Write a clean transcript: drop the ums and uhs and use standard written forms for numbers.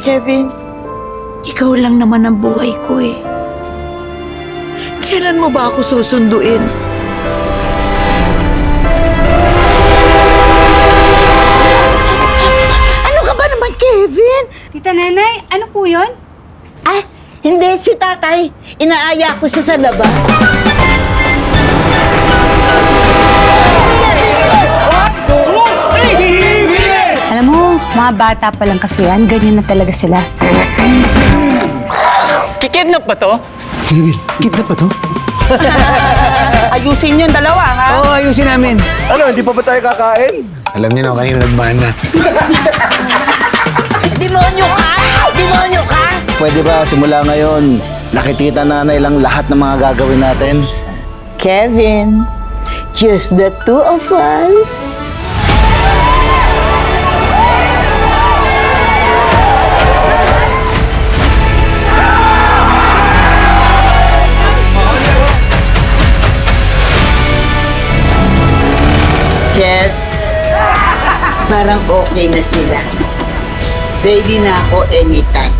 Kevin, ikaw lang naman ang buhay ko eh. Kailan mo ba ako susunduin? Ano ka ba naman, Kevin? Tita Nanay, ano po yun? Ah, hindi, si tatay. Inaaya ko siya sa labas. Alam mo, mga bata pa lang kasi yan, ganyan na talaga sila. Kikidnap ba to? Sige, Will. Kidnap ba to? Ayusin yung dalawa, ha? Oo, ayusin namin. Ano, hindi pa ba tayo kakain? Alam niyo na, kanina nagmana. Demonyo ka! Demonyo ka! Pwede ba simula ngayon, nakikita nanay lang lahat ng mga gagawin natin? Kevin, just the two of us. Kevs, parang okay na sila. Ready na ako anytime.